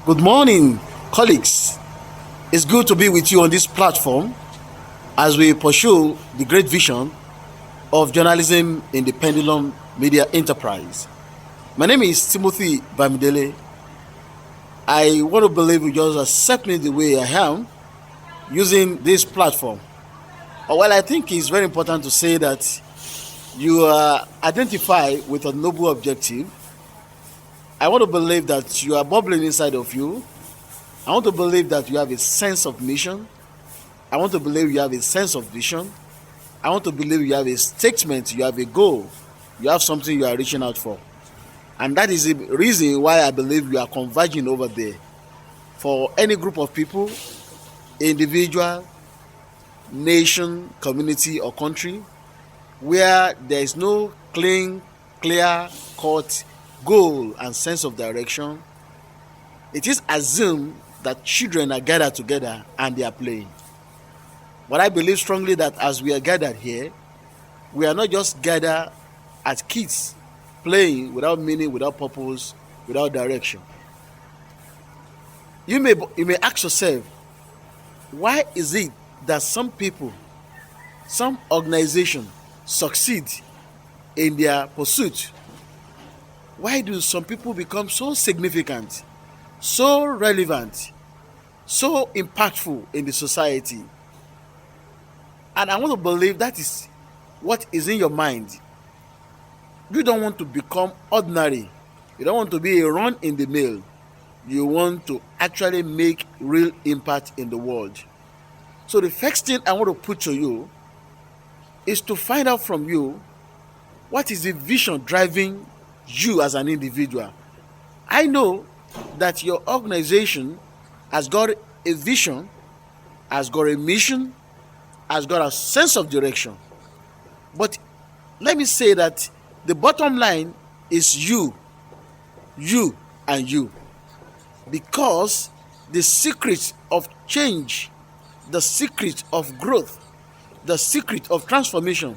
Good morning, colleagues. It's good to be with you on this platform as we pursue the great vision of journalism in the Pendulum Media Enterprise. My name is Timothy Bamidele. I want to believe you just accept me the way I am using this platform. Well, I think it's very important to say that you identify with a noble objective. I want to believe that you are bubbling inside of you. I want to believe that you have a sense of mission. I want to believe you have a sense of vision. I want to believe you have a statement, you have a goal, you have something you are reaching out for. And that is the reason why I believe you are converging over there. For any group of people, individual, nation, community, or country, where there is no clear cut goal and sense of direction, it is assumed that children are gathered together and they are playing. But I believe strongly that as we are gathered here, we are not just gathered as kids playing without meaning, without purpose, without direction. You may ask yourself, why is it that some people, some organization succeed in their pursuit? Why do some people become so significant, so relevant, so impactful in the society? And I want to believe that is what is in your mind. You don't want to become ordinary. You don't want to be a run in the mill. You want to actually make real impact in the world. So the first thing I want to put to you is to find out from you, what is the vision driving you as an individual? I know that your organization has got a vision, has got a mission, has got a sense of direction. But let me say that the bottom line is you, and you. Because the secret of change, the secret of growth, the secret of transformation,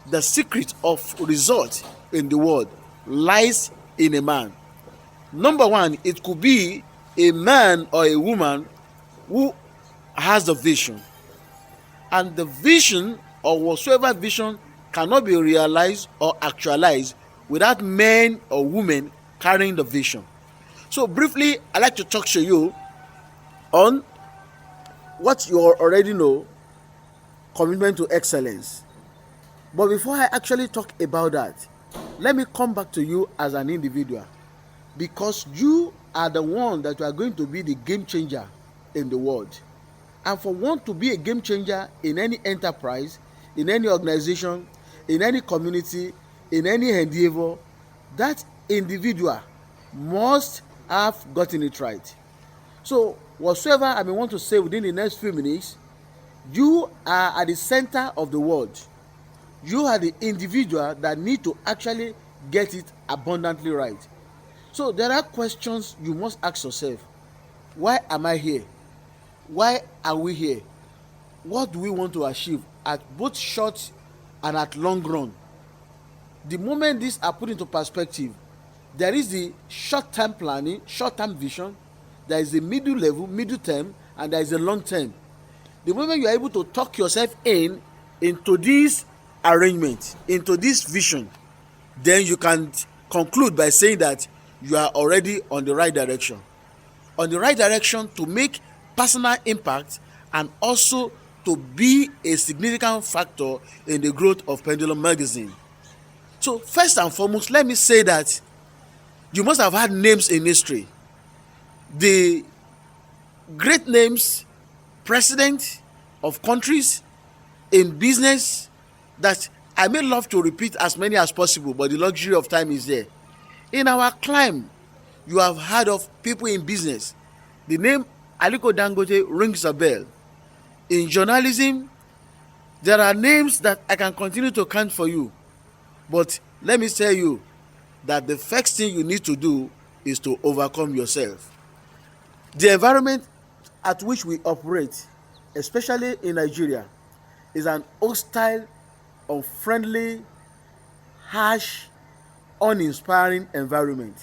the secret of result in the world lies in a man. Number one, it could be a man or a woman who has the vision. And the vision, or whatsoever vision, cannot be realized or actualized without men or women carrying the vision. So briefly, I'd like to talk to you on what you already know, commitment to excellence. But before I actually talk about that, let me come back to you as an individual, because you are the one that you are going to be the game changer in the world. And for one to be a game changer in any enterprise, in any organization, in any community, in any endeavor, that individual must have gotten it right. So whatsoever I may want to say within the next few minutes, you are at the center of the world. You are the individual that need to actually get it abundantly right. So there are questions you must ask yourself. Why am I here? Why are we here? What do we want to achieve at both short and at long run? The moment these are put into perspective, there is the short-term planning, short-term vision, there is the middle level, middle term, and there is the long term. The moment you are able to talk yourself into this arrangement, into this vision, then you can conclude by saying that you are already on the right direction. On the right direction to make personal impact and also to be a significant factor in the growth of Pendulum Magazine. So first and foremost, let me say that you must have had names in history. The great names, president of countries, in business, that I may love to repeat as many as possible, but the luxury of time is there. In our climb, you have heard of people in business. The name Aliko Dangote rings a bell. In journalism, there are names that I can continue to count for you. But let me tell you that the first thing you need to do is to overcome yourself. The environment at which we operate, especially in Nigeria, is an hostile, unfriendly, harsh, uninspiring environment.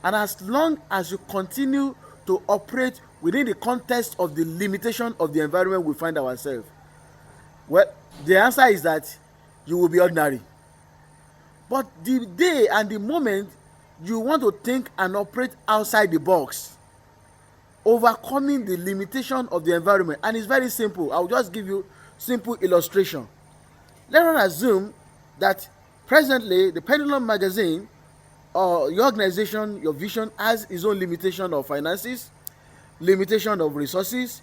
And as long as you continue to operate within the context of the limitation of the environment we find ourselves, well, the answer is that you will be ordinary. But the day and the moment you want to think and operate outside the box, overcoming the limitation of the environment, and it's very simple. I'll just give you simple illustration. Let us assume that presently the Pendulum magazine or your organization, your vision has its own limitation of finances, limitation of resources.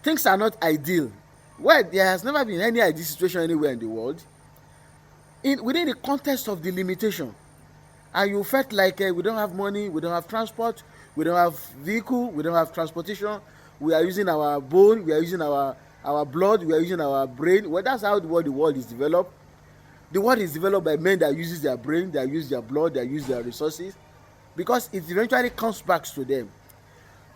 Things are not ideal. Well, there has never been any ideal situation anywhere in the world. Within the context of the limitation, and you felt like we don't have money, we don't have transport, we don't have vehicle, we don't have transportation, we are using our bone, we are using our blood, we are using our brain. Well, that's how the world is developed. The world is developed by men that uses their brain, that use their blood, that use their resources, because it eventually comes back to them.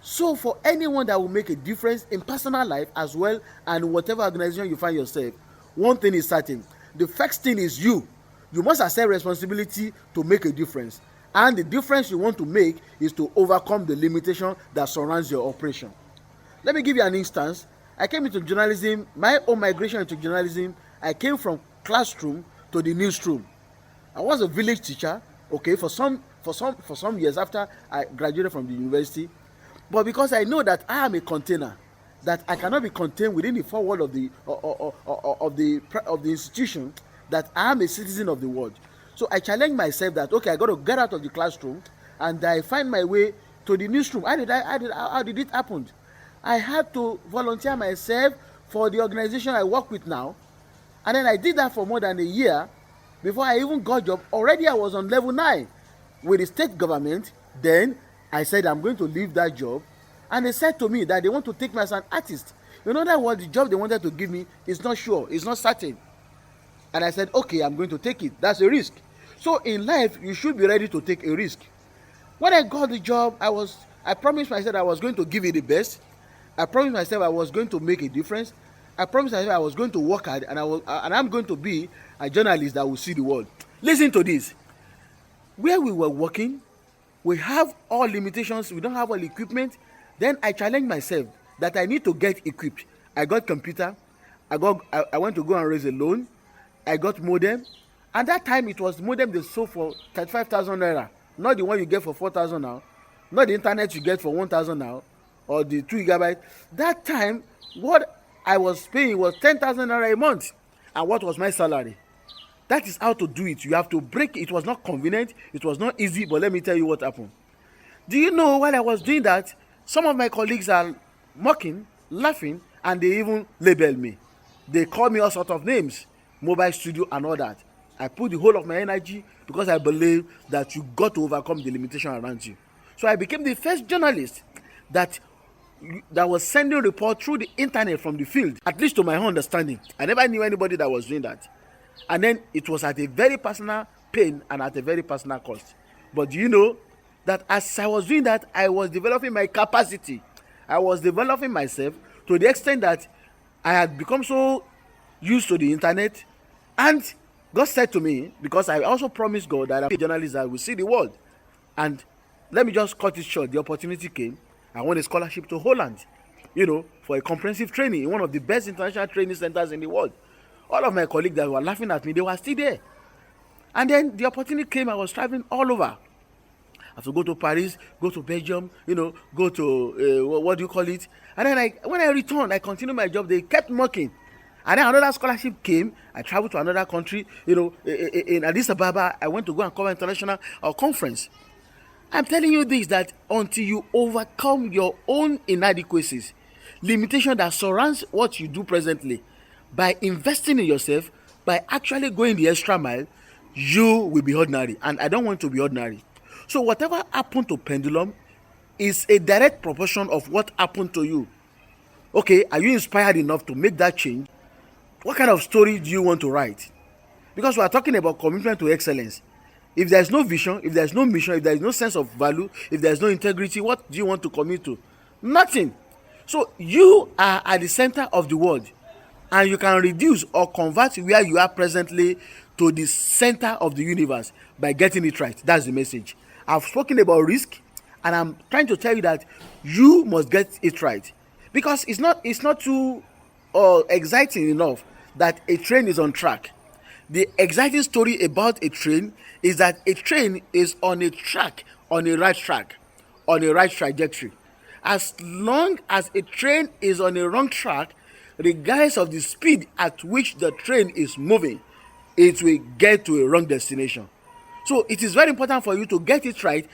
So for anyone that will make a difference in personal life as well and whatever organization you find yourself, one thing is certain. The first thing is you. You must accept responsibility to make a difference. And the difference you want to make is to overcome the limitation that surrounds your operation. Let me give you an instance. I came into journalism, my own migration into journalism, I came from classroom to the newsroom. I was a village teacher, okay, for some years after I graduated from the university. But because I know that I am a container, that I cannot be contained within the four walls of the institution, that I am a citizen of the world. So I challenge myself that, okay, I got to get out of the classroom and I find my way to the newsroom. How did it happen? I had to volunteer myself for the organization I work with now. And then I did that for more than a year before I even got a job. Already I was on level 9 with the state government. Then I said I'm going to leave that job. And they said to me that they want to take me as an artist. You know that what the job they wanted to give me is not sure, it's not certain. And I said, okay, I'm going to take it. That's a risk. So in life, you should be ready to take a risk. When I got the job, I promised myself I was going to give it the best. I promised myself I was going to make a difference. I promised myself I was going to work hard, and I'm going to be a journalist that will see the world. Listen to this. Where we were working, we have all limitations. We don't have all equipment. Then I challenged myself that I need to get equipped. I got computer. I went to go and raise a loan. I got modem. At that time, it was modem they sold for 35,000 naira. Not the one you get for 4,000 now. Not the internet you get for 1,000 now. Or the 2 gigabyte. That time, what I was paying was 10,000 naira a month. And what was my salary? That is how to do it. You have to break it. It was not convenient. It was not easy. But let me tell you what happened. Do you know while I was doing that, some of my colleagues are mocking, laughing, and they even label me. They call me all sorts of names. Mobile studio and all that. I put the whole of my energy because I believe that you got to overcome the limitation around you. So I became the first journalist that was sending report through the internet from the field, at least to my own understanding. I never knew anybody that was doing that. And then it was at a very personal pain and at a very personal cost. But do you know that as I was doing that, I was developing my capacity. I was developing myself to the extent that I had become so used to the internet. And God said to me, because I also promised God that I'm a journalist that will see the world. And let me just cut it short. The opportunity came. I won a scholarship to Holland, for a comprehensive training in one of the best international training centers in the world. All of my colleagues that were laughing at me, they were still there. And then the opportunity came. I was traveling all over. I had to go to Paris, go to Belgium, go to, what do you call it? And then when I returned, I continued my job. They kept mocking. And then another scholarship came. I traveled to another country, in Addis Ababa. I went to go and cover international conference. I'm telling you this, that until you overcome your own inadequacies, limitation that surrounds what you do presently, by investing in yourself, by actually going the extra mile, you will be ordinary. And I don't want to be ordinary. So whatever happened to Pendulum is a direct proportion of what happened to you. Okay, are you inspired enough to make that change? What kind of story do you want to write? Because we are talking about commitment to excellence. If there is no vision, if there is no mission, if there is no sense of value, if there is no integrity, what do you want to commit to? Nothing. So you are at the center of the world, and you can reduce or convert where you are presently to the center of the universe by getting it right. That's the message. I've spoken about risk. And I'm trying to tell you that you must get it right, because it's not too exciting enough that a train is on track. The exciting story about a train is that a train is on a track, on a right track, on a right trajectory. As long as a train is on a wrong track, regardless of the speed at which the train is moving, it will get to a wrong destination. So it is very important for you to get it right